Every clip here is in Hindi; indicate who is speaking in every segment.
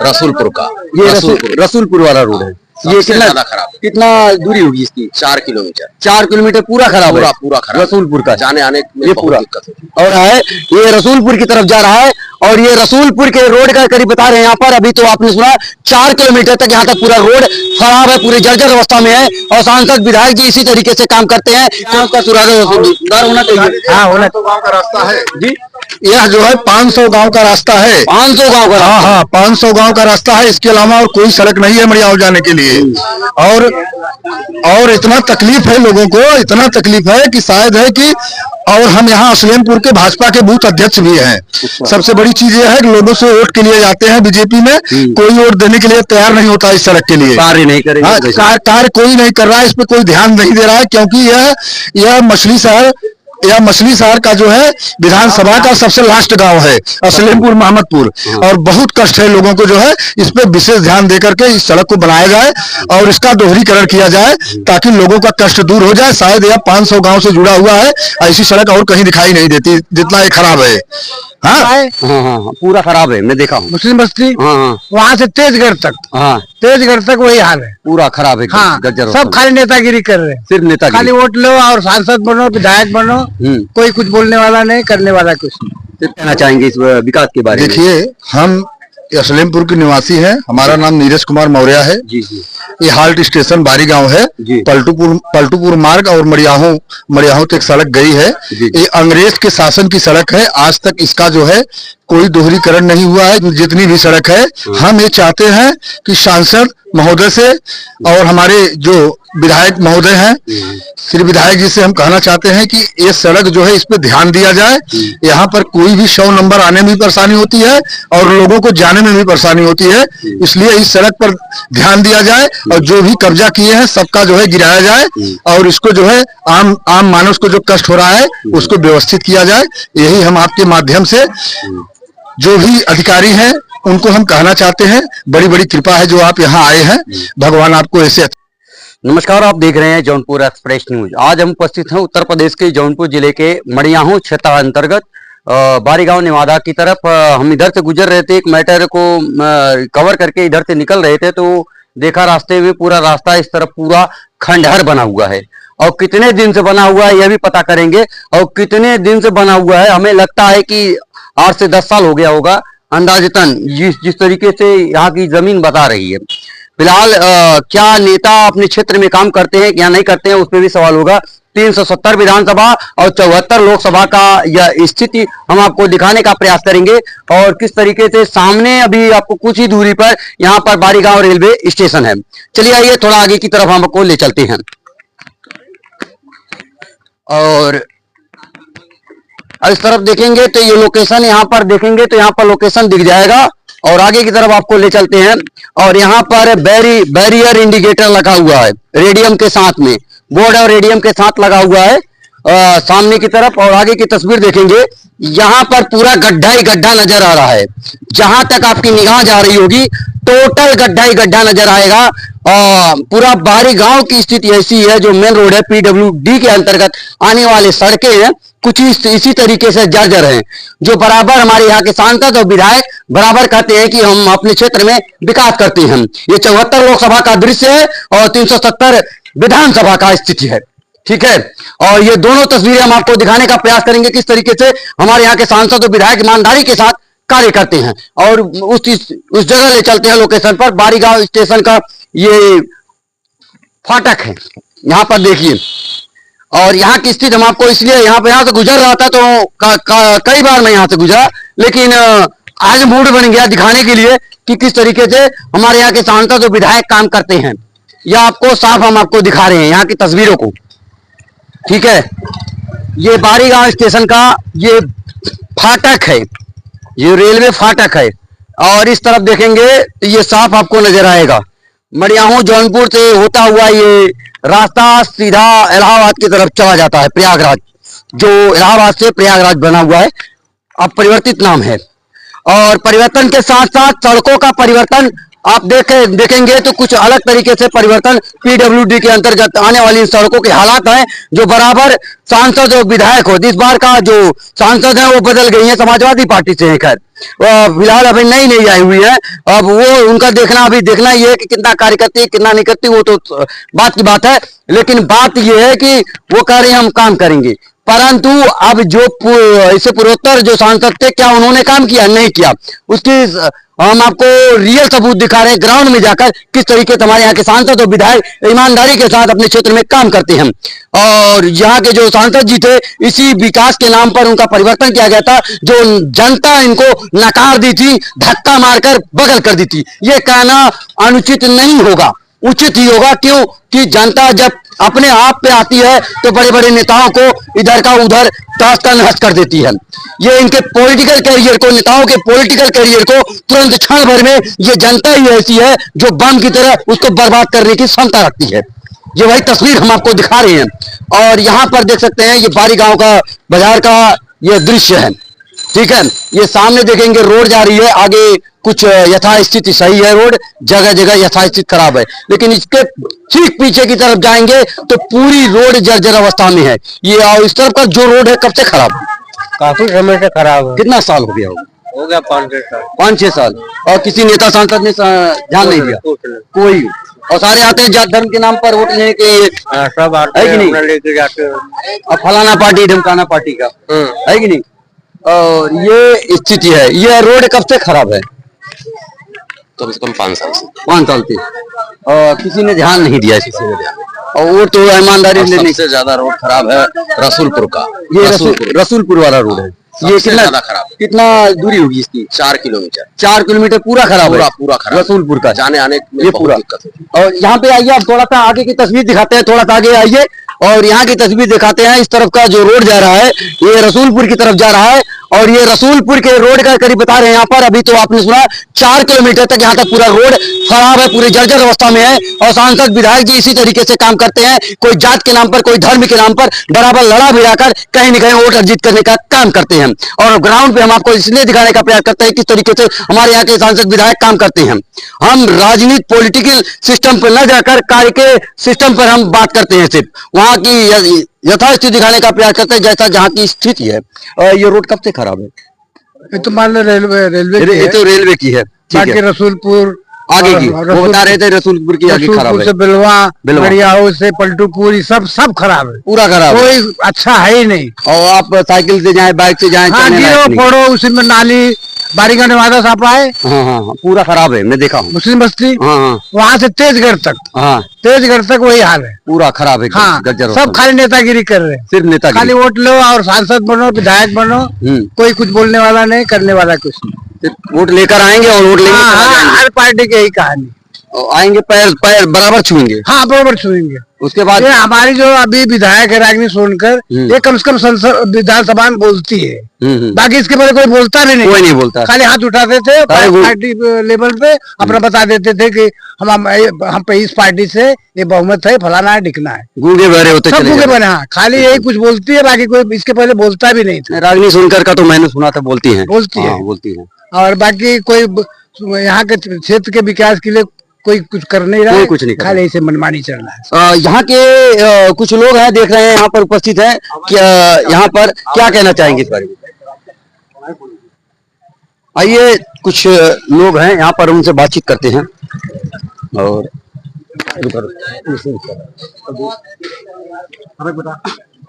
Speaker 1: रसूलपुर का।
Speaker 2: ये रसूलपुर वाला रोड है। ये कितना
Speaker 1: खराब,
Speaker 2: कितना दूरी होगी इसकी?
Speaker 1: 4 किलोमीटर।
Speaker 2: 4 किलोमीटर पूरा खराब है,
Speaker 1: पूरा खराब
Speaker 2: रसूलपुर का
Speaker 1: जाने आने में
Speaker 2: ये पूरा
Speaker 1: दिक्कत होती
Speaker 2: और है। ये रसूलपुर की तरफ जा रहा है और ये रसूलपुर के रोड का करीब बता रहे हैं यहाँ पर। अभी तो आपने सुना 4 किलोमीटर तक यहाँ तक पूरा रोड खराब है, पूरी जर्जर अवस्था में है। और सांसद विधायक जी इसी तरीके से काम करते हैं। यहाँ का सुधार होना चाहिए।
Speaker 1: हाँ, होना तो गाँव का रास्ता है
Speaker 2: जी।
Speaker 1: यह जो है 500 गांव का रास्ता है।
Speaker 2: 500 गांव का?
Speaker 1: हाँ, 500 गांव का रास्ता है। इसके अलावा और कोई सड़क नहीं है मड़ियाव जाने के लिए। और इतना तकलीफ है लोगों को, इतना तकलीफ है कि शायद है कि और हम यहाँ असलेमपुर के भाजपा के बूथ अध्यक्ष भी हैं। सबसे बड़ी चीज यह है कि लोगों से वोट के लिए जाते हैं बीजेपी में, कोई वोट देने के लिए तैयार नहीं होता इस सड़क के लिए।
Speaker 2: कार्य नहीं करेंगे,
Speaker 1: कार्य कोई नहीं कर रहा है, इस पे कोई ध्यान नहीं दे रहा है। क्योंकि यह मछली शहर का जो है विधानसभा का सबसे लास्ट गांव है असलेमपुर महमदपुर। और बहुत कष्ट है लोगों को जो है, इस पे विशेष ध्यान देकर के इस सड़क को बनाया जाए और इसका दोहरीकरण किया जाए ताकि लोगों का कष्ट दूर हो जाए। शायद यह 500 गांव से जुड़ा हुआ है, ऐसी सड़क और कहीं दिखाई नहीं देती जितना ये खराब है।
Speaker 2: हाँ, पूरा खराब है, मैं देखा हूँ।
Speaker 3: मुस्लिम बस्ती वहाँ से तेजगढ़ तक वही हाल है,
Speaker 2: पूरा खराब है।
Speaker 3: सब खाली नेतागिरी कर रहे हैं,
Speaker 2: सिर्फ नेतागिरी।
Speaker 3: खाली वोट लो और सांसद बनो, विधायक बनो, कोई कुछ बोलने वाला नहीं, करने वाला कुछ नहीं।
Speaker 2: कहना चाहेंगे इस विकास के बारे में?
Speaker 1: देखिए, हम असलेमपुर के निवासी हैं। हमारा नाम नीरज कुमार मौर्य है।
Speaker 2: जी जी।
Speaker 1: ये हाल्ट स्टेशन बारी गांव है। पलटूपुर मार्ग और मड़ियाहू तक सड़क गई है। ये अंग्रेज के शासन की सड़क है। आज तक इसका जो है कोई दोहरीकरण नहीं हुआ है। जितनी भी सड़क है, हम ये चाहते हैं कि सांसद महोदय से और हमारे जो विधायक महोदय हैं, श्री विधायक जी से हम कहना चाहते हैं कि ये सड़क जो है इस पे ध्यान दिया जाए। यहाँ पर कोई भी 100 नंबर आने में भी परेशानी होती है और लोगों को जाने में भी परेशानी होती है। इसलिए इस सड़क पर ध्यान दिया जाए और जो भी कब्जा किए हैं सबका जो है गिराया जाए और इसको जो है आम मानस को जो कष्ट हो रहा है उसको व्यवस्थित किया जाए। यही हम आपके माध्यम से जो भी अधिकारी हैं उनको हम कहना चाहते हैं। बड़ी बड़ी कृपा है जो आप यहाँ आए हैं, भगवान आपको ऐसे।
Speaker 2: नमस्कार, आप देख रहे हैं जौनपुर एक्सप्रेस न्यूज। आज हम उपस्थित हैं उत्तर प्रदेश के जौनपुर जिले के मड़ियाहू क्षेत्र अंतर्गत बारी गांव नेवादा की तरफ। हम इधर से गुजर रहे थे, एक मैटर को कवर करके इधर से निकल रहे थे तो देखा रास्ते में पूरा रास्ता इस तरफ पूरा खंडहर बना हुआ है। और कितने दिन से बना हुआ है यह भी पता करेंगे। और कितने दिन से बना हुआ है, हमें लगता है कि 8 से 10 साल हो गया होगा अंदाजतन, जिस तरीके से यहाँ की जमीन बता रही है। फिलहाल क्या नेता अपने क्षेत्र में काम करते हैं या नहीं करते हैं, उस पर भी सवाल होगा। 370 विधानसभा और 74 लोकसभा का यह स्थिति हम आपको दिखाने का प्रयास करेंगे। और किस तरीके से सामने अभी आपको कुछ ही दूरी पर यहाँ पर बारी गांव रेलवे स्टेशन है। चलिए आइए थोड़ा आगे की तरफ हम आपको ले चलते हैं और इस तरफ देखेंगे तो ये लोकेशन, यहाँ पर देखेंगे तो यहाँ पर लोकेशन दिख जाएगा। और आगे की तरफ आपको ले चलते हैं और यहाँ पर बैरियर इंडिकेटर लगा हुआ है रेडियम के साथ में, बोर्ड और रेडियम के साथ लगा हुआ है सामने की तरफ। और आगे की तस्वीर देखेंगे, यहाँ पर पूरा गड्ढा ही गड्ढा नजर आ रहा है। जहां तक आपकी निगाह जा रही होगी टोटल गड्ढा ही गड्ढा नजर आएगा। पूरा बारी गांव की स्थिति ऐसी है, जो मेन रोड है PWD के अंतर्गत आने वाले सड़कें हैं कुछ इसी तरीके से जर्जर हैं, जो बराबर हमारे यहाँ के सांसद और विधायक बराबर कहते हैं कि हम अपने क्षेत्र में विकास करते हैं। ये 74 लोकसभा का दृश्य है और 370 विधानसभा का स्थिति है, ठीक है। और ये दोनों तस्वीरें हम आपको दिखाने का प्रयास करेंगे किस तरीके से हमारे यहाँ के सांसद और विधायक ईमानदारी के साथ कार्य करते हैं। और उस जगह ले चलते हैं लोकेशन पर। बारी गांव स्टेशन का ये फाटक है, यहाँ पर देखिए। और यहाँ की स्थिति हम आपको इसलिए यहाँ से गुजर रहा था तो कई बार मैं यहाँ से गुजरा, लेकिन आज मूड बन गया दिखाने के लिए कि किस तरीके से हमारे यहाँ के सांसद और विधायक काम करते हैं। यह आपको साफ हम आपको दिखा रहे हैं यहाँ की तस्वीरों को, ठीक है। ये बारी गांव स्टेशन का ये फाटक है, ये रेलवे फाटक है। और इस तरफ देखेंगे तो ये साफ आपको नजर आएगा। मड़ियाहू जौनपुर से होता हुआ ये रास्ता सीधा इलाहाबाद की तरफ चला जाता है, प्रयागराज, जो इलाहाबाद से प्रयागराज बना हुआ है, अब परिवर्तित नाम है। और परिवर्तन के साथ साथ सड़कों का परिवर्तन आप देखेंगे तो कुछ अलग तरीके से परिवर्तन पीडब्ल्यूडी के अंतर्गत आने वाली इन सड़कों के हालात हैं, जो बराबर सांसद और विधायक हो। इस बार का जो सांसद है वो बदल गई है, समाजवादी पार्टी से है। खैर फिलहाल अभी नई आई हुई है। अब वो उनका देखना ये है कि कितना कार्य करती है, कितना नहीं करती, वो तो बात की बात है। लेकिन बात ये है कि वो कह रहे हैं हम काम करेंगे, परंतु अब जो इससे पूर्वोत्तर जो सांसद थे, क्या उन्होंने काम किया? नहीं किया। उसकी हम आपको रियल सबूत दिखा रहे हैं, ग्राउंड में जाकर किस तरीके से हमारे यहाँ के सांसद और विधायक ईमानदारी के साथ अपने क्षेत्र में काम करते हैं। और यहाँ के जो सांसद जी थे, इसी विकास के नाम पर उनका परिवर्तन किया गया था। जो जनता इनको नकार दी थी, धक्का मारकर बगल कर दी थी। ये कहना अनुचित नहीं होगा, उचित ही होगा। क्यों कि जनता जब अपने आप पे आती है तो बड़े बड़े नेताओं को इधर का उधर ताश का नहस कर देती है। ये इनके पॉलिटिकल कैरियर को, नेताओं के पॉलिटिकल कैरियर को तुरंत क्षण भर में, ये जनता ही ऐसी है जो बम की तरह उसको बर्बाद करने की क्षमता रखती है। ये वही तस्वीर हम आपको दिखा रहे हैं। और यहाँ पर देख सकते हैं, ये बारी गांव का बाजार का ये दृश्य है। ठीक है, ये सामने देखेंगे रोड जा रही है, आगे कुछ यथास्थिति सही है, रोड जगह जगह यथास्थिति खराब है। लेकिन इसके ठीक पीछे की तरफ जाएंगे तो पूरी रोड जर्जर अवस्था में है। ये और इस तरफ का जो रोड है कब से खराब है?
Speaker 3: काफी समय से खराब है।
Speaker 2: कितना साल हो गया होगा?
Speaker 3: हो गया 5-6 साल।
Speaker 2: 5-6 साल। और किसी नेता सांसद ने ध्यान नहीं दिया? कोई। और सारे आते हैं जात धर्म के नाम पर वोट लेने के,
Speaker 3: सब आते
Speaker 2: है कि नहीं?
Speaker 3: लेके जाते हैं।
Speaker 2: और फलाना पार्टी ढमकाना पार्टी का, है कि नहीं? और ये स्थिति है। ये रोड कब से खराब है?
Speaker 4: कम से कम 5 साल से।
Speaker 2: 5 साल से। और किसी ने ध्यान नहीं दिया किसी ने ध्यान। और वो तो ईमानदारी से नहीं।
Speaker 4: सबसे ज्यादा रोड खराब है रसूलपुर का।
Speaker 2: ये रसूलपुर वाला रोड है। ये कितना
Speaker 4: ज्यादा खराब?
Speaker 2: कितना दूरी होगी इसकी?
Speaker 4: 4 किलोमीटर।
Speaker 2: 4 किलोमीटर पूरा खराब है।
Speaker 4: पूरा खराब
Speaker 2: रसूलपुर का
Speaker 4: जाने आने में
Speaker 2: ये पूरा
Speaker 4: दिक्कत है।
Speaker 2: और यहाँ पे आइए, आप थोड़ा सा आगे की तस्वीर दिखाते हैं। थोड़ा सा आगे आइए और यहाँ की तस्वीर दिखाते हैं। इस तरफ का जो रोड जा रहा है, ये रसूलपुर की तरफ जा रहा है। और ये रसूलपुर के रोड का करीब बता रहे हैं यहाँ पर। अभी तो आपने सुना 4 किलोमीटर तक यहाँ तक पूरा रोड खराब है, पूरी जर्जर अवस्था में है। और सांसद विधायक जी इसी तरीके से काम करते हैं, कोई जात के नाम पर, कोई धर्म के नाम पर बराबर लड़ा भिड़ाकर कहीं न कहीं वोट अर्जित करने का काम करते हैं। और ग्राउंड पे हम आपको इसलिए दिखाने का प्रयास करते हैं किस तरीके से हमारे यहाँ के सांसद विधायक काम करते हैं। हम राजनीति पॉलिटिकल सिस्टम पर न जाकर कार्य के सिस्टम पर हम बात करते हैं, सिर्फ वहाँ की यथास्थिति दिखाने का प्रयास करते हैं, जैसा जहाँ की स्थिति है। और ये रोड कब से खराब है?
Speaker 3: ये तो मान लो रेलवे
Speaker 2: ये तो रेलवे की है।
Speaker 3: बाकी रसूलपुर
Speaker 2: आगे की वो बता रहे थे, रसूलपुर की आगे खराब है।
Speaker 3: से बिलवा, मड़ियाओ से पलटूपुर, सब खराब है,
Speaker 2: पूरा खराब है।
Speaker 3: कोई अच्छा है ही नहीं।
Speaker 2: और आप साइकिल से जाए, बाइक से जाए,
Speaker 3: हाँ, गिरो फोड़ो, उसी में नाली बारीगांव नवादा साफ है।
Speaker 2: हाँ, पूरा खराब है, मैं देखा हूँ।
Speaker 3: मुस्लिम बस्ती,
Speaker 2: हाँ,
Speaker 3: वहाँ से तेजगढ़ तक,
Speaker 2: हाँ,
Speaker 3: तेजगढ़ तक वही हाल है,
Speaker 2: पूरा खराब है।
Speaker 3: हाँ, सब खाली नेतागिरी कर रहे हैं,
Speaker 2: सिर्फ नेतागिरी।
Speaker 3: खाली वोट लो और सांसद बनो, विधायक बनो, कोई कुछ बोलने वाला नहीं, करने वाला कुछ नहीं।
Speaker 2: वोट लेकर आएंगे और वोट लेंगे।
Speaker 3: हर पार्टी की यही कहानी।
Speaker 2: आएंगे, पैर बराबर छुएंगे।
Speaker 3: हाँ, बराबर छुएंगे।
Speaker 2: उसके बाद
Speaker 3: ये हमारी जो अभी विधायक है रागिनी सोनकर, ये कम से कम संसद विधानसभा में बोलती है। बाकी इसके बारे कोई बोलता भी नहीं,
Speaker 2: कोई नहीं बोलता।
Speaker 3: खाली हाथ उठाते थे पार्टी लेवल पे, अपना बता देते थे कि हम पे इस पार्टी से ये बहुमत है, फलाना है, ढिकना है।
Speaker 2: गूंगे बहरे होते
Speaker 3: सब गूंगे बने। हाँ, खाली यही कुछ बोलती है, बाकी कोई इसके पहले बोलता भी नहीं था।
Speaker 2: रागिनी सोनकर का तो मैंने सुना था, बोलती है।
Speaker 3: बोलती है। और बाकी कोई यहाँ के क्षेत्र के विकास के लिए कोई कुछ कर नहीं रहा है, कुछ नहीं, खाली ऐसे मनमानी चल रहा है।
Speaker 2: यहाँ के कुछ लोग हैं, देख रहे हैं, यहाँ पर उपस्थित हैं। यहाँ पर क्या कहना चाहेंगे इस बारे में? आइए, कुछ लोग हैं यहाँ पर, उनसे बातचीत करते हैं। और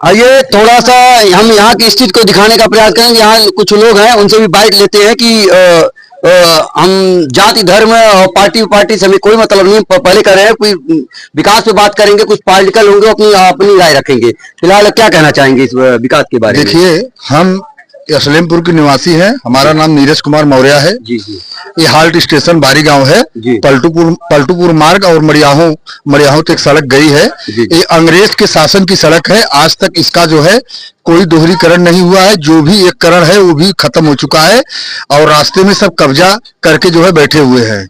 Speaker 2: आइए, थोड़ा सा हम यहाँ की स्थिति को दिखाने का प्रयास करेंगे। यहाँ कुछ लोग हैं, उनसे भी बाइट लेते हैं कि हम जाति धर्म और पार्टी से हमें कोई मतलब नहीं। पहले कह रहे हैं कोई विकास पे बात करेंगे, कुछ पॉलिटिकल होंगे, अपनी राय रखेंगे। फिलहाल क्या कहना चाहेंगे इस विकास के बारे में?
Speaker 1: देखिए, हम असलेमपुर के निवासी हैं। हमारा नाम नीरज कुमार मौर्य है।
Speaker 2: जी।
Speaker 1: ये हाल्ट स्टेशन बारी गांव है। पलटूपुर मार्ग और मड़ियाहू तक सड़क गई है। ये अंग्रेज के शासन की सड़क है। आज तक इसका जो है कोई दोहरीकरण नहीं हुआ है। जो भी एक करण है वो भी खत्म हो चुका है और रास्ते में सब कब्जा करके जो है बैठे हुए हैं।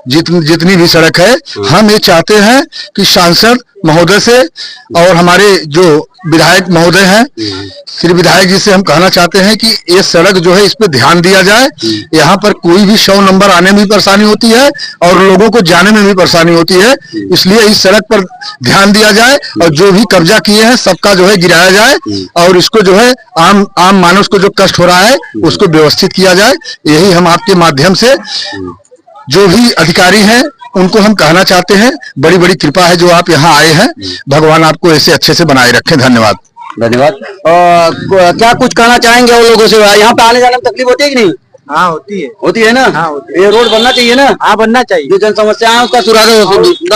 Speaker 1: जितनी भी सड़क है, हम ये चाहते हैं कि सांसद महोदय से और हमारे जो विधायक महोदय हैं, श्री विधायक जी से हम कहना चाहते हैं कि ये सड़क जो है इस पे ध्यान दिया जाए। यहाँ पर कोई भी 100 नंबर आने में भी परेशानी होती है और लोगों को जाने में भी परेशानी होती है, इसलिए इस सड़क पर ध्यान दिया जाए और जो भी कब्जा किए हैं सबका जो है गिराया जाए और इसको जो है आम मानस को जो कष्ट हो रहा है उसको व्यवस्थित किया जाए। यही हम आपके माध्यम से जो भी अधिकारी हैं उनको हम कहना चाहते हैं। बड़ी बड़ी कृपा है जो आप यहाँ आए हैं, भगवान आपको ऐसे अच्छे से बनाए रखें। धन्यवाद।
Speaker 2: धन्यवाद। क्या कुछ कहना चाहेंगे उन लोगों से? यहाँ पे आने जाने में तकलीफ होती है कि नहीं?
Speaker 3: हाँ होती
Speaker 2: है ना?
Speaker 3: हाँ होती है।
Speaker 2: ये रोड बनना चाहिए ना?
Speaker 3: हाँ बनना चाहिए।
Speaker 2: जो जन समस्या है उसका सुधार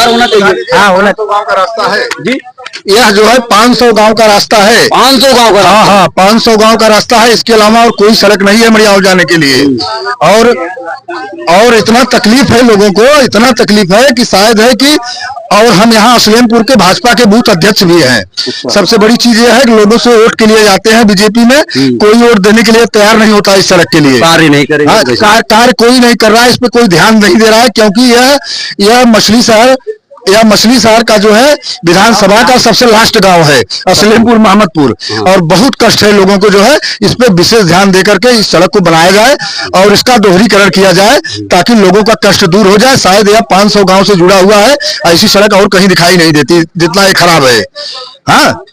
Speaker 2: होना चाहिए।
Speaker 1: हाँ होना तो गाँव का रास्ता है जी, यह जो है 500 गांव का रास्ता है।
Speaker 2: 500 गांव का?
Speaker 1: हाँ 500 गांव का रास्ता है, इसके अलावा और कोई सड़क नहीं है मड़ियाव जाने के लिए। और इतना तकलीफ है लोगों को, इतना तकलीफ है कि शायद है कि और हम यहाँ असलेमपुर के भाजपा के बूथ अध्यक्ष भी हैं। सबसे बड़ी चीज यह है कि लोगों से वोट के लिए जाते हैं बीजेपी में, कोई वोट देने के लिए तैयार नहीं होता इस सड़क के लिए।
Speaker 2: कार्य नहीं करेंगे,
Speaker 1: कार्य कोई नहीं कर रहा है, इस पे कोई ध्यान नहीं दे रहा है क्योंकि यह मछली शहर का जो है विधानसभा का सबसे लास्ट गांव है असलेमपुर महमदपुर, और बहुत कष्ट है लोगों को जो है इस पे विशेष ध्यान देकर के इस सड़क को बनाया जाए और इसका दोहरीकरण किया जाए ताकि लोगों का कष्ट दूर हो जाए। शायद यह 500 गांव से जुड़ा हुआ है, ऐसी सड़क और कहीं दिखाई नहीं देती जितना ये खराब है। हाँ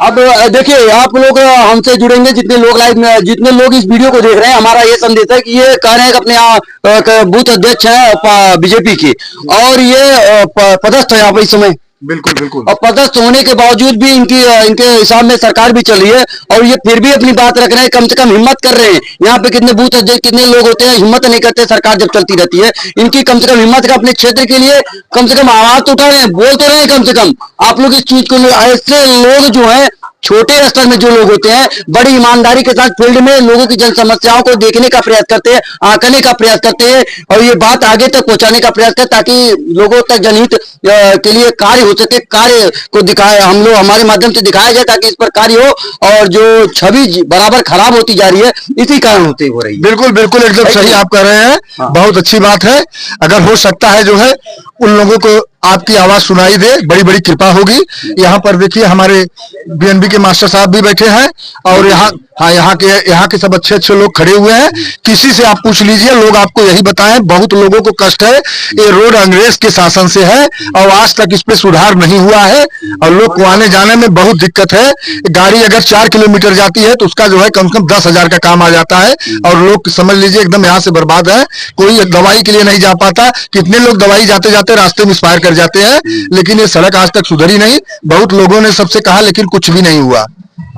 Speaker 2: अब देखिए आप लोग हमसे जुड़ेंगे, जितने लोग लाइव में, जितने लोग इस वीडियो को देख रहे हैं, हमारा ये संदेश है कि ये कह रहे हैं कि अपने बूथ अध्यक्ष हैं बीजेपी के और ये पदस्थ है यहाँ पर इस समय।
Speaker 1: बिल्कुल।
Speaker 2: और पदस्थ होने के बावजूद भी इनके हिसाब में सरकार भी चल रही है और ये फिर भी अपनी बात रख रहे हैं, कम से कम हिम्मत कर रहे हैं। यहाँ पे कितने बूथ अध्यक्ष, कितने लोग होते हैं, हिम्मत नहीं करते सरकार जब चलती रहती है। इनकी कम से कम हिम्मत का अपने क्षेत्र के लिए कम से कम आवाज तो उठा रहे हैं, बोल तो रहे हैं कम से कम। आप लोग इस चीज को, ऐसे लोग जो है छोटे स्तर में जो लोग होते हैं बड़ी ईमानदारी के साथ फील्ड में लोगों की जन समस्याओं को देखने का प्रयास करते हैं, आंकने का प्रयास करते हैं और ये बात आगे तक पहुंचाने का प्रयास करते ताकि लोगों तक जनहित के लिए कार्य हो सके, कार्य को दिखाए, हम लोग हमारे माध्यम से दिखाया जाए ताकि इस पर कार्य हो। और जो छवि बराबर खराब होती जा रही है इसी कारण होती हो रही है।
Speaker 1: बिल्कुल एकदम सही आप कह रहे हैं। बहुत अच्छी बात है, अगर हो सकता है जो है उन लोगों को आपकी आवाज सुनाई दे, बड़ी बड़ी कृपा होगी। यहाँ पर देखिए हमारे बीएनबी के मास्टर साहब भी बैठे हैं और यहाँ के सब अच्छे लोग खड़े हुए हैं। किसी से आप पूछ लीजिए, लोग आपको यही बताएं, बहुत लोगों को कष्ट है। ये रोड अंग्रेज के शासन से है और आज तक इस पे सुधार नहीं हुआ है और लोग को आने जाने में बहुत दिक्कत है। गाड़ी अगर 4 किलोमीटर जाती है तो उसका जो है कम से कम 10,000 का काम आ जाता है और लोग समझ लीजिए एकदम यहाँ से बर्बाद है। कोई दवाई के लिए नहीं जा पाता, कितने लोग दवाई जाते जाते रास्ते में एक्सपायर कर जाते हैं, लेकिन ये सड़क आज तक सुधरी नहीं। बहुत लोगों ने सबसे कहा लेकिन कुछ भी नहीं हुआ।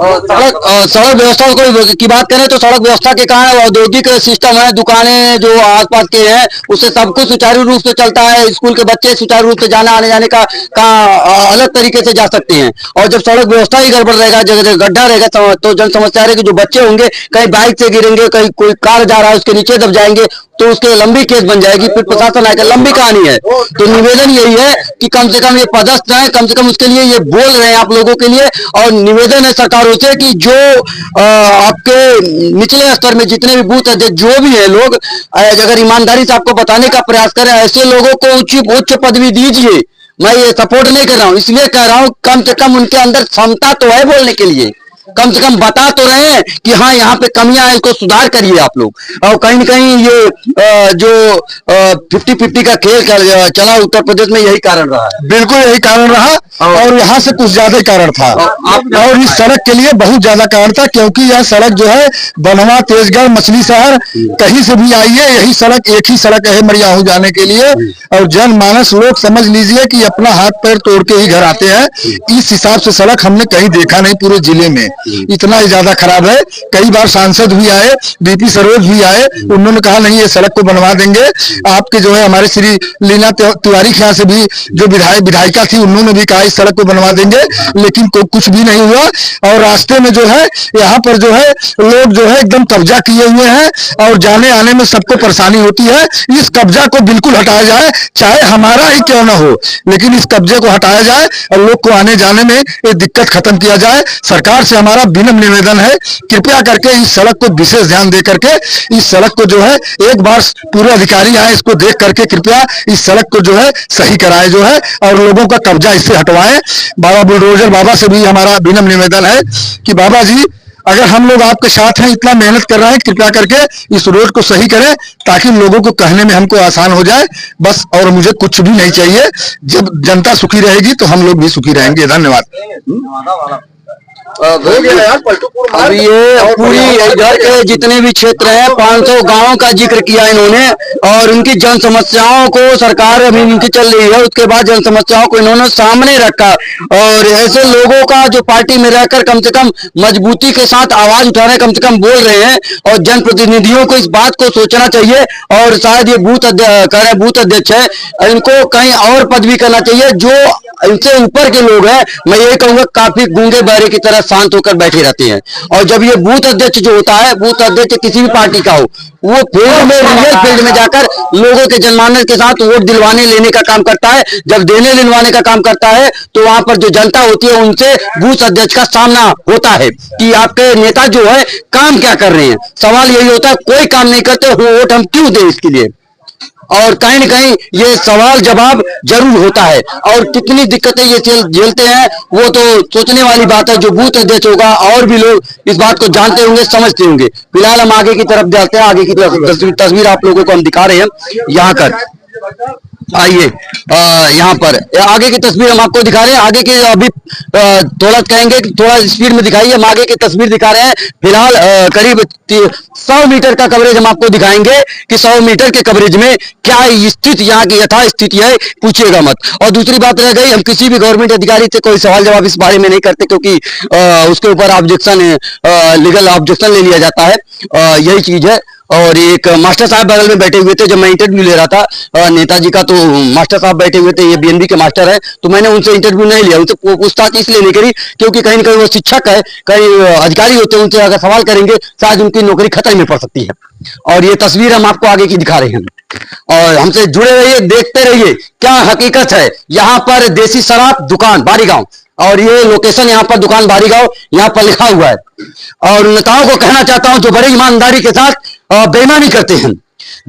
Speaker 2: सड़क व्यवस्था की बात करें तो सड़क व्यवस्था के कारण औद्योगिक सिस्टम है, दुकानें जो आसपास के हैं उससे सब कुछ सुचारू रूप से चलता है। स्कूल के बच्चे सुचारू रूप से आने जाने का अलग तरीके से जा सकते हैं। और जब सड़क व्यवस्था ही गड़बड़ रहेगा, जगह गड्ढा रहेगा तो जन समस्या रहेगी। जो बच्चे होंगे कहीं बाइक से गिरेंगे, कहीं कोई कार जा रहा है उसके नीचे दब जाएंगे तो उसके लंबी केस बन जाएगी, फिर प्रशासन आएगा, लंबी कहानी है। तो निवेदन यही है कि कम से कम ये पदस्थ है, कम से कम उसके लिए ये बोल रहे हैं आप लोगों के लिए। और निवेदन है सरकारों से कि जो आपके निचले स्तर में जितने भी बूथ अध्यक्ष जो भी है लोग, अगर ईमानदारी से आपको बताने का प्रयास करें, ऐसे लोगों को उच्च पदवी दीजिए। मैं ये सपोर्ट नहीं कर रहा हूँ, इसलिए कह रहा हूँ कम से कम उनके अंदर क्षमता तो है बोलने के लिए, कम से कम बता तो रहे हैं कि हाँ यहाँ पे कमियां हैं, इसको सुधार करिए आप लोग। और कहीं न कहीं ये जो 50-50 का खेल चला उत्तर प्रदेश में, यही कारण रहा है।
Speaker 1: बिल्कुल यही कारण रहा और यहाँ से कुछ ज्यादा कारण था और इस सड़क के लिए बहुत ज्यादा कारण था क्योंकि यह सड़क जो है बनवा, तेजगढ़, मछली शहर कहीं से भी आई है, यही सड़क एक ही सड़क है मड़ियाहू जाने के लिए। और जनमानस लोग समझ लीजिए कि अपना हाथ पैर तोड़ के ही घर आते हैं। इस हिसाब से सड़क हमने कहीं देखा नहीं पूरे जिले में, इतना ही ज्यादा खराब है। कई बार सांसद भी आए, बीपी सरोज भी आए, उन्होंने कहा नहीं ये सड़क को बनवा देंगे। आपके जो है हमारे श्री लीना तिवारी के यहाँ से भी जो विधायिका थी उन्होंने भी कहा इस सड़क को बनवा देंगे, लेकिन कुछ भी नहीं हुआ। और रास्ते में जो है यहाँ पर जो है लोग जो है एकदम कब्जा किए हुए हैं और जाने आने में सबको परेशानी होती है। इस कब्जा को बिल्कुल हटाया जाए, चाहे हमारा ही क्यों ना हो, लेकिन इस कब्जे को हटाया जाए और लोग को आने जाने में ये दिक्कत खत्म किया जाए। सरकार से हमारा विनम्र निवेदन है, कृपया करके इस सड़क को विशेष ध्यान दे करके इस सड़क को जो है एक बार पूरे अधिकारी आए इसको देख करके कृपया इस सड़क को जो है सही कराए जो है और लोगों का कब्जा इससे हटवाएं। बाबा बुलडोजर बाबा से भी हमारा विनम्र निवेदन है कि बाबा जी अगर हम लोग आपके साथ हैं, इतना मेहनत कर रहे हैं, कृपया करके इस रोड को सही करें ताकि लोगों को कहने में हमको आसान हो जाए बस। और मुझे कुछ भी नहीं चाहिए, जब जनता सुखी रहेगी तो हम लोग भी सुखी रहेंगे। धन्यवाद।
Speaker 2: अब ये पूरी इधर के जितने भी क्षेत्र हैं 500 गांवों का जिक्र किया इन्होंने और उनकी जन समस्याओं को सरकार अभी उनकी चल रही है, उसके बाद जन समस्याओं को इन्होंने सामने रखा और ऐसे लोगों का जो पार्टी में रहकर कम से कम मजबूती के साथ आवाज उठा रहे कम से कम बोल रहे हैं और जनप्रतिनिधियों को इस बात को सोचना चाहिए और शायद ये बूथ अध्यक्ष है, इनको कहीं और पद भी करना चाहिए। जो इनसे ऊपर के लोग हैं मैं यही कहूंगा काफी गूंगे बहरे की तरह शांत होकर बैठे रहते हैं और जब ये बूथ अध्यक्ष जो होता है, बूथ अध्यक्ष किसी भी पार्टी का हो, वो फील्ड में रियल फील्ड में जाकर लोगों के जनमानस के साथ वोट दिलवाने लेने का काम करता है। जब देने दिलवाने का काम करता है तो वहां पर जो जनता होती है उनसे बूथ अध्यक्ष का सामना होता है कि आपके नेता जो है काम क्या कर रहे हैं। सवाल यही होता है कोई काम नहीं करते, वोट हम क्यों दें इसके लिए। और कहीं न कहीं ये सवाल जवाब जरूर होता है और कितनी दिक्कतें ये झेलते हैं वो तो सोचने वाली बात है। जो बूथ अध्यक्ष होगा और भी लोग इस बात को जानते होंगे, समझते होंगे। फिलहाल हम आगे की तरफ जाते हैं, आगे की तरफ तस्वीर आप लोगों को हम दिखा रहे हैं। यहाँ कर आइए, यहाँ पर आगे की तस्वीर हम आपको दिखा रहे हैं। आगे की अभी थोड़ा कहेंगे कि थोड़ा स्पीड में दिखाइए, हम आगे की तस्वीर दिखा रहे हैं। फिलहाल करीब 100 मीटर का कवरेज हम आपको दिखाएंगे कि 100 मीटर के कवरेज में क्या स्थिति यहाँ की यथा स्थिति है, पूछिएगा मत। और दूसरी बात रह गई, हम किसी भी गवर्नमेंट अधिकारी से कोई सवाल जवाब इस बारे में नहीं करते क्योंकि उसके ऊपर ऑब्जेक्शन लीगल ऑब्जेक्शन ले लिया जाता है, यही चीज है। और एक मास्टर साहब बगल में बैठे हुए थे जब मैं इंटरव्यू ले रहा था नेताजी का, तो मास्टर साहब बैठे हुए थे, ये बीएनबी के मास्टर है, तो मैंने उनसे इंटरव्यू नहीं लिया, उनसे पूछताछ इसलिए नहीं करी क्योंकि कहीं ना कहीं वो शिक्षक है, कहीं अधिकारी होते हैं, उनसे अगर सवाल करेंगे शायद उनकी नौकरी खतरे में पड़ सकती है। और ये तस्वीर हम आपको आगे की दिखा रहे हैं और हमसे जुड़े रहिए, देखते रहिए क्या हकीकत है। यहाँ पर देसी शराब दुकान बारीगांव और ये लोकेशन यहाँ पर दुकान बारीगांव यहाँ पर लिखा हुआ है। और नेताओं को कहना चाहता हूं जो बड़ी ईमानदारी के साथ बेईमानी करते हैं,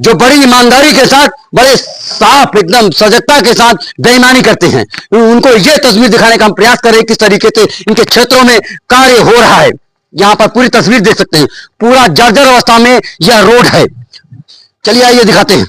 Speaker 2: जो बड़ी ईमानदारी के साथ बड़े साफ एकदम सजगता के साथ बेईमानी करते हैं, उनको ये तस्वीर दिखाने का हम प्रयास करें किस तरीके से इनके क्षेत्रों में कार्य हो रहा है। यहाँ पर पूरी तस्वीर देख सकते हैं, पूरा जर्जर अवस्था में यह रोड है। चलिए आइए दिखाते हैं।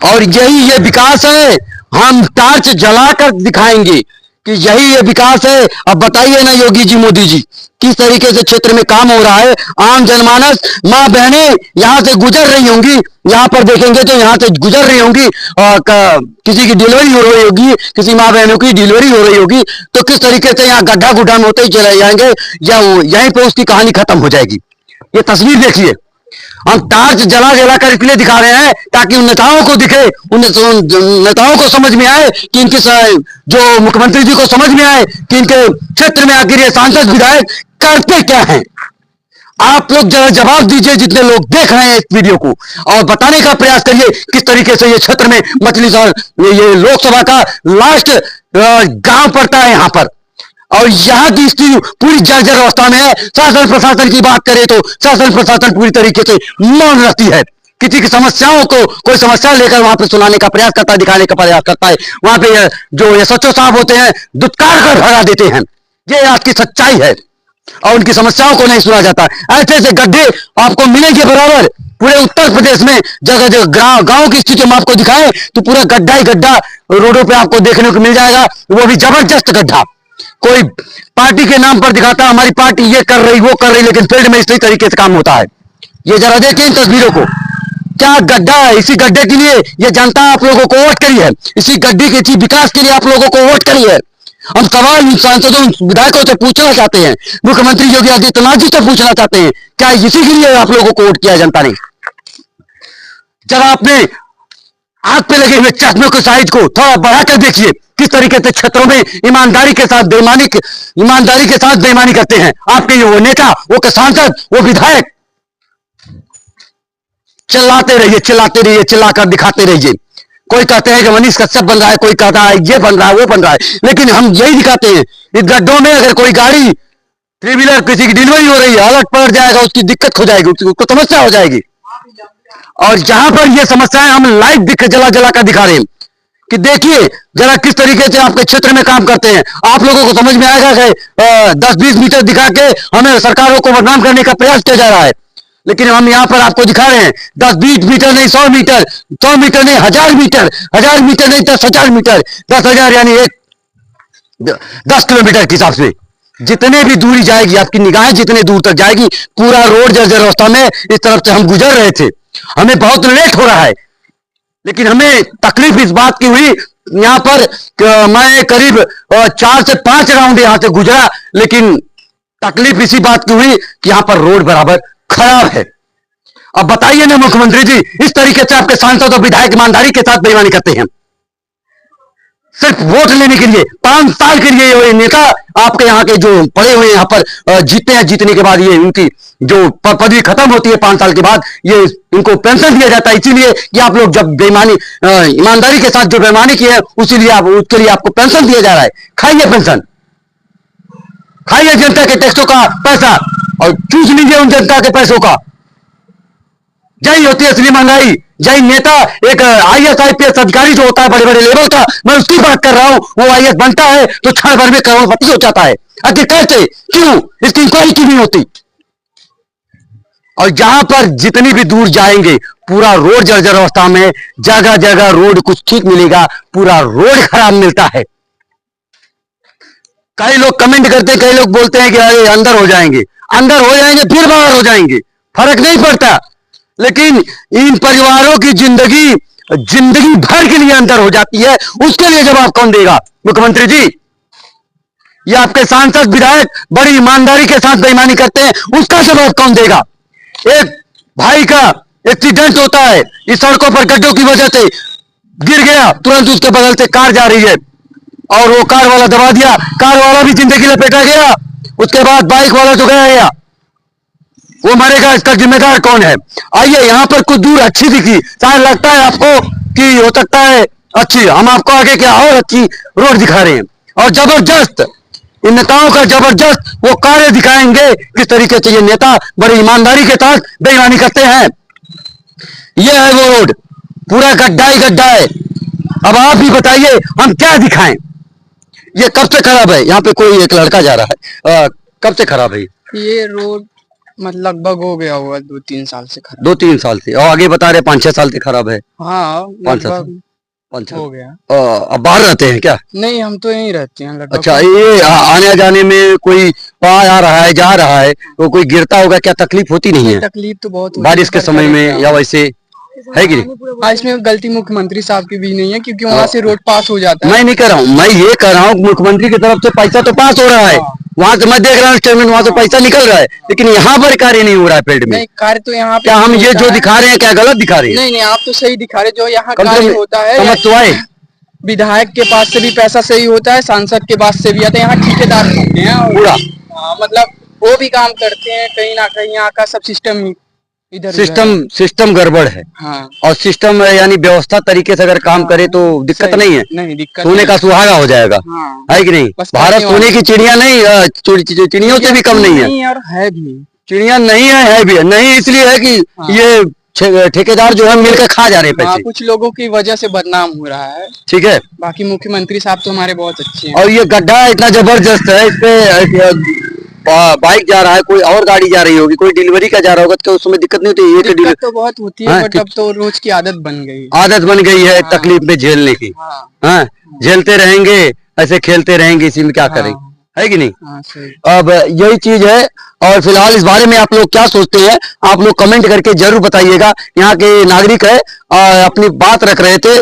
Speaker 2: और यही ये विकास है, हम टार्च जलाकर दिखाएंगे कि यही ये विकास है। अब बताइए ना योगी जी, मोदी जी, किस तरीके से क्षेत्र में काम हो रहा है। आम जनमानस, माँ बहनें यहाँ से गुजर रही होंगी, यहाँ पर देखेंगे तो यहाँ से गुजर रही होंगी, किसी की डिलीवरी हो रही होगी, किसी माँ बहनों की डिलीवरी हो रही होगी, तो किस तरीके से यहाँ गड्ढा गुड्ढा में होते ही चले जाएंगे या यहीं पे उसकी कहानी खत्म हो जाएगी। ये तस्वीर देखिए, हम टार्च जला जला कर इसलिए दिखा रहे हैं ताकि उन नेताओं को दिखे, उन नेताओं को समझ में आए कि इनके जो मुख्यमंत्री जी को समझ में आए कि इनके क्षेत्र में आखिर ये सांसद विधायक करते क्या हैं। आप लोग जरा जवाब दीजिए, जितने लोग देख रहे हैं इस वीडियो को, और बताने का प्रयास करिए किस तरीके से ये क्षेत्र में मछली ये लोकसभा का लास्ट गांव पड़ता है यहाँ पर, और यहाँ की स्थिति पूरी जर्जर अवस्था में है। शासन प्रशासन की बात करें तो शासन प्रशासन पूरी तरीके से मौन रहती है, किसी की समस्याओं को कोई समस्या लेकर वहां पे सुनाने का प्रयास करता है, दिखाने का प्रयास करता है। वहां पे जो एसएचओ साहब होते हैं दुत्कार कर भगा देते हैं। ये आज की सच्चाई है और उनकी समस्याओं को नहीं सुना जाता। ऐसे ऐसे गड्ढे आपको मिलेंगे बराबर पूरे उत्तर प्रदेश में, जगह जगह गांव की स्थिति हम आपको दिखाएं तो पूरा गड्ढा ही गड्ढा रोडों पे आपको देखने को मिल जाएगा, वो भी जबरदस्त गड्ढा। कोई पार्टी के नाम पर दिखाता हमारी पार्टी ये कर रही वो कर रही, लेकिन फील्ड में इसी तरीके से काम होता है। ये जरा देखिए इन तस्वीरों को, क्या गड्ढा है। इसी गड्ढे के लिए ये जनता आप लोगों को वोट करी है, इसी गड्ढे के विकास के लिए आप लोगों को वोट करी है। हम सवाल सांसदों विधायकों से पूछना चाहते हैं, मुख्यमंत्री योगी आदित्यनाथ जी से पूछना चाहते हैं, क्या इसी के लिए आप लोगों को वोट किया जनता ने। जरा अपने आग पे लगे हुए चश्मे के साइज को थोड़ा बढ़ाकर देखिए, किस तरीके से क्षेत्रों में ईमानदारी के साथ बेईमानी करते हैं आपके वो नेता, वो सांसद, वो विधायक। चिल्लाते रहिए, चिल्लाकर दिखाते रहिए। कोई कहते हैं कि मनीष कश्यप बन रहा है, कोई कहता है ये बन रहा है वो बन रहा है, लेकिन हम यही दिखाते हैं। इस गड्ढों में अगर कोई गाड़ी 3 व्हीलर किसी की डिलीवरी हो रही है, अलर्ट पड़ जाएगा, उसकी दिक्कत हो जाएगी, उसको समस्या हो जाएगी। और जहां पर ये समस्याएं हम लाइव जला जला कर दिखा रहे हैं कि देखिए जरा किस तरीके से आपके क्षेत्र में काम करते हैं। आप लोगों को समझ में आएगा कि 10-20 मीटर दिखा के हमें सरकारों को बदनाम करने का प्रयास किया जा रहा है, लेकिन हम यहाँ पर आपको दिखा रहे हैं 10-20 मीटर नहीं 100 मीटर, 100 मीटर नहीं 1000 मीटर, 1000 मीटर नहीं 10,000 मीटर, 10,000 यानी 10 किलोमीटर के हिसाब से जितने भी दूरी जाएगी, आपकी निगाहें जितने दूर तक जाएगी, पूरा रोड जर्जर अवस्था में इस तरफ से हम गुजर रहे थे। हमें बहुत लेट हो रहा है, लेकिन हमें तकलीफ इस बात की हुई यहाँ पर मैं करीब 4 से 5 राउंड यहाँ से गुजरा, लेकिन तकलीफ इसी बात की हुई कि यहाँ पर रोड बराबर खराब है। अब बताइए ना मुख्यमंत्री जी, इस तरीके से आपके सांसद और विधायक ईमानदारी के साथ बेईमानी करते हैं सिर्फ वोट लेने के लिए। 5 साल के लिए ये नेता आपके यहाँ के जो पड़े हुए यहाँ पर जीते हैं, जीतने के बाद ये इनकी जो पदवी खत्म होती है 5 साल के बाद, ये इनको पेंशन दिया जाता है, इसीलिए कि आप लोग जब बेईमानी ईमानदारी के साथ जो बेईमानी की है उसीलिए आप उसके लिए आपको पेंशन दिया जा रहा है। खाइए पेंशन, खाइए जनता के टैक्सों का पैसा और चूस लीजिए उन जनता के पैसों का। यही होती है असली महंगाई। यही नेता एक IAS IPS अधिकारी जो होता है बड़े बड़े लेवल का, मैं उसकी बात कर रहा हूं, वो IAS बनता है तो क्षण भर में करोड़पति हो जाता है। आखिर कैसे, क्यों, इसकी इंक्वायरी क्यों नहीं होती? और जहां पर जितनी भी दूर जाएंगे पूरा रोड जर्जर अवस्था में, जगह जगह रोड कुछ ठीक मिलेगा, पूरा रोड खराब मिलता है। कई लोग कमेंट करते हैं, कई लोग बोलते हैं कि अरे अंदर हो जाएंगे, अंदर हो जाएंगे फिर बाहर हो जाएंगे, फर्क नहीं पड़ता। लेकिन इन परिवारों की जिंदगी भर के लिए अंदर हो जाती है, उसके लिए जवाब कौन देगा? मुख्यमंत्री जी, ये आपके सांसद विधायक बड़ी ईमानदारी के साथ बेईमानी करते हैं, उसका जवाब कौन देगा? एक भाई का एक्सीडेंट होता है, इस सड़कों पर गड्ढों की वजह से गिर गया, तुरंत उसके बगल से कार जा रही है और वो कार वाला दबा दिया, कार वाला भी जिंदगी लपेटा गया। उसके बाद बाइक वाला जो गया वो मरेगा, इसका जिम्मेदार कौन है? आइए यहाँ पर कुछ दूर अच्छी दिखी, शायद लगता है आपको कि हो सकता है अच्छी, हम आपको आगे क्या और अच्छी रोड दिखा रहे हैं। और जबरदस्त इन नेताओं का जबरदस्त वो कार्य दिखाएंगे किस तरीके से ये नेता बड़ी ईमानदारी के साथ बेईमानी करते हैं। ये है वो रोड, पूरा गड्ढा ही गड्ढा है। अब आप भी बताइए हम क्या दिखाएं? ये कब से खराब है? यहाँ पे कोई एक लड़का जा रहा है, कब से खराब है
Speaker 5: ये रोड? मतलब लगभग हो गया होगा 2-3 साल से खराब।
Speaker 2: 2-3 साल से, और आगे बता रहे 5-6 साल से खराब है।
Speaker 5: हाँ,
Speaker 2: 5
Speaker 5: हो गया।
Speaker 2: अब बाहर रहते हैं क्या?
Speaker 5: नहीं, हम तो यहीं रहते हैं लगभग।
Speaker 2: अच्छा, ये आने जाने में कोई आ रहा है जा रहा है तो कोई गिरता होगा, क्या तकलीफ होती नहीं है?
Speaker 5: तकलीफ तो बहुत
Speaker 2: बारिश के समय में या वैसे है कि नहीं?
Speaker 5: इसमें गलती मुख्यमंत्री साहब की भी नहीं है, क्योंकि वहाँ से रोड पास हो जाता है।
Speaker 2: मैं नहीं कर रहा हूँ, मैं ये कर रहा हूँ मुख्यमंत्री की तरफ से पैसा तो पास हो रहा है, वहां से मैं देख रहा हूँ स्टेटमेंट, वहां से पैसा निकल रहा है, लेकिन यहाँ पर कार्य नहीं हो रहा है फील्ड में।
Speaker 5: कार्य तो यहाँ
Speaker 2: क्या हम ये जो दिखा रहे हैं क्या गलत दिखा रहे हैं?
Speaker 5: नहीं, आप तो सही दिखा रहे, जो यहाँ कार्य होता है
Speaker 2: समझ तो आए।
Speaker 5: विधायक के पास से भी पैसा सही होता है, सांसद के पास से भी आता है, यहाँ ठेकेदार होते हैं
Speaker 2: पूरा।
Speaker 5: मतलब वो भी काम करते हैं, कहीं ना कहीं यहाँ का सब सिस्टम इधर
Speaker 2: सिस्टम गड़बड़ है।
Speaker 5: हाँ।
Speaker 2: और सिस्टम यानी व्यवस्था तरीके से अगर काम करे तो दिक्कत नहीं है,
Speaker 5: नहीं दिक्कत,
Speaker 2: सोने का सुहागा हो जाएगा।
Speaker 5: हाँ।
Speaker 2: है कि नहीं? भारत सोने की चिड़िया नहीं, चिड़ियों से भी कम नहीं है,
Speaker 5: और है भी
Speaker 2: चिड़िया नहीं है भी नहीं, इसलिए है कि ये ठेकेदार जो है मिलकर खा जा रहे हैं पैसे।
Speaker 5: कुछ लोगों की वजह से बदनाम हो रहा है,
Speaker 2: ठीक है।
Speaker 5: बाकी मुख्यमंत्री साहब तो हमारे बहुत अच्छे हैं।
Speaker 2: और ये गड्ढा इतना जबरदस्त है, इस पे बाइक जा रहा है, कोई और गाड़ी जा रही होगी, कोई डिलीवरी का जा रहा होगा तो उसमें दिक्कत नहीं होती? ये
Speaker 5: दिक्कत तो बहुत होती है, बट अब तो रोज की आदत बन गई,
Speaker 2: है तकलीफ में झेलने की। हाँ, झेलते रहेंगे, ऐसे खेलते रहेंगे, इसी में क्या करेंगे, है कि नहीं? अब यही चीज है। और फिलहाल इस बारे में आप लोग क्या सोचते हैं, आप लोग कमेंट करके जरूर बताइएगा। यहाँ के नागरिक है अपनी बात रख रहे थे,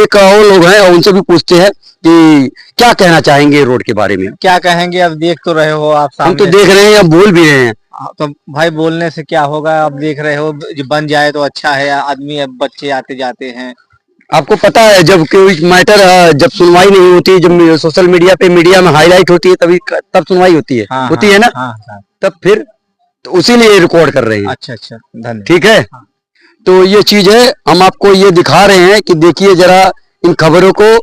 Speaker 2: एक और लोग हैं और उनसे भी पूछते हैं कि क्या कहना चाहेंगे रोड के बारे में।
Speaker 6: क्या कहेंगे, अब देख तो रहे हो आप,
Speaker 2: हम तो देख रहे हैं, अब बोल भी रहे हैं।
Speaker 6: तो भाई बोलने से क्या होगा, अब देख रहे हो, बन जाए तो अच्छा है, आदमी अब बच्चे आते जाते हैं।
Speaker 2: आपको पता है जब कोई मैटर जब सुनवाई नहीं होती, जब सोशल मीडिया पे मीडिया में हाईलाइट होती है तब सुनवाई होती है।
Speaker 6: हाँ,
Speaker 2: होती है ना?
Speaker 6: हाँ।
Speaker 2: तब फिर तो उसीलिए रिकॉर्ड कर रहे हैं।
Speaker 6: अच्छा, धन्यवाद।
Speaker 2: ठीक है। तो ये चीज है, हम आपको ये दिखा रहे हैं कि देखिए जरा इन खबरों को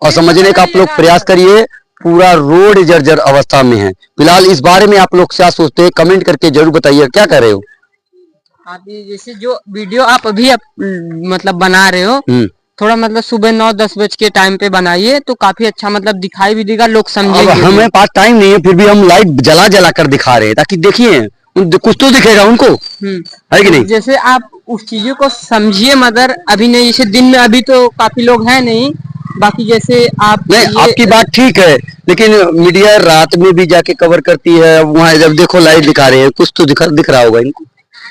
Speaker 2: और समझने का आप लोग प्रयास करिए। पूरा रोड जर्जर अवस्था में है। फिलहाल इस बारे में आप लोग क्या सोचते हैं, कमेंट करके जरूर बताइए। क्या कर रहे हो
Speaker 7: आप? ये जैसे जो वीडियो आप अभी मतलब बना रहे हो, थोड़ा मतलब सुबह 9-10 बजे के टाइम पे बनाइए तो काफी अच्छा मतलब दिखाई भी देगा, लोग समझेंगे।
Speaker 2: अब हमें पास टाइम नहीं है, फिर भी हम लाइट जला जला कर दिखा रहे हैं ताकि देखिए कुछ तो दिखेगा उनको, है कि नहीं?
Speaker 7: जैसे आप उस चीजों को समझिए, मगर अभी नहीं, जैसे दिन में अभी तो काफी लोग हैं नहीं, बाकी जैसे आप
Speaker 2: नहीं, आपकी बात ठीक है, लेकिन मीडिया रात में भी जाके कवर करती है। वहाँ जब देखो लाइट दिखा रहे हैं, कुछ तो दिख रहा होगा इनको।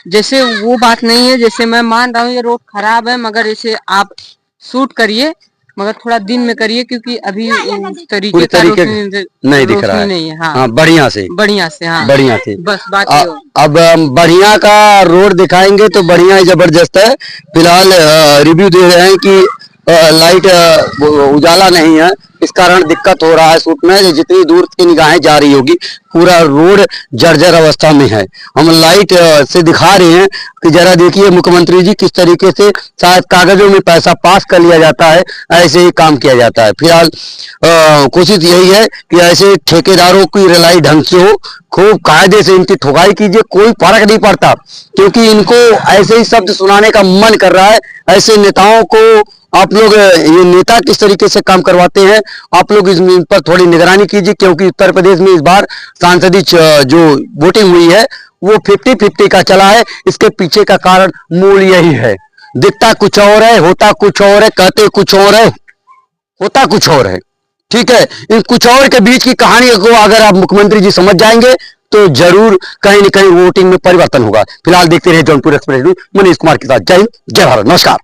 Speaker 7: जैसे वो बात नहीं है, जैसे मैं मान रहा हूँ ये रोड खराब है, मगर जैसे आप शूट करिए, मगर थोड़ा दिन में करिए, क्योंकि अभी
Speaker 2: पूरी तरीके नहीं दिख रहा है।
Speaker 7: नहीं है। हाँ,
Speaker 2: बढ़िया से
Speaker 7: हाँ,
Speaker 2: बढ़िया से
Speaker 7: बस बात
Speaker 2: अब बढ़िया का रोड दिखाएंगे तो बढ़िया ही जबरदस्त है। फिलहाल रिव्यू दे रहे हैं कि लाइट उजाला नहीं है, इस कारण दिक्कत हो रहा है शूट में। जितनी दूर की निगाहें जा रही होगी, पूरा रोड जर्जर अवस्था में है। हम लाइट से दिखा रहे हैं कि जरा देखिए मुख्यमंत्री जी किस तरीके से शायद कागजों में पैसा पास कर लिया जाता है, ऐसे ही काम किया जाता है। फिलहाल कोशिश यही है कि ऐसे ठेकेदारों की रिलाई ढंग से हो, खूब कायदे से इनकी ठुकाई कीजिए, कोई फर्क नहीं पड़ता, क्योंकि इनको ऐसे ही शब्द सुनाने का मन कर रहा है। ऐसे नेताओं को आप लोग, ये नेता किस तरीके से काम करवाते हैं, आप लोग इस पर थोड़ी निगरानी कीजिए, क्योंकि उत्तर प्रदेश में इस बार सांसदीय जो वोटिंग हुई है वो 50-50 का चला है। इसके पीछे का कारण मूल यही है, दिखता कुछ और है, होता कुछ और है, कहते कुछ और है, होता कुछ और है। ठीक है, इन कुछ और के बीच की कहानी को अगर आप मुख्यमंत्री जी समझ जाएंगे तो जरूर कहीं न कहीं वोटिंग में परिवर्तन होगा। फिलहाल देखते रहे जौनपुर एक्सप्रेस न्यूज, मनीष कुमार के साथ। जय हिंद, जय भारत, नमस्कार।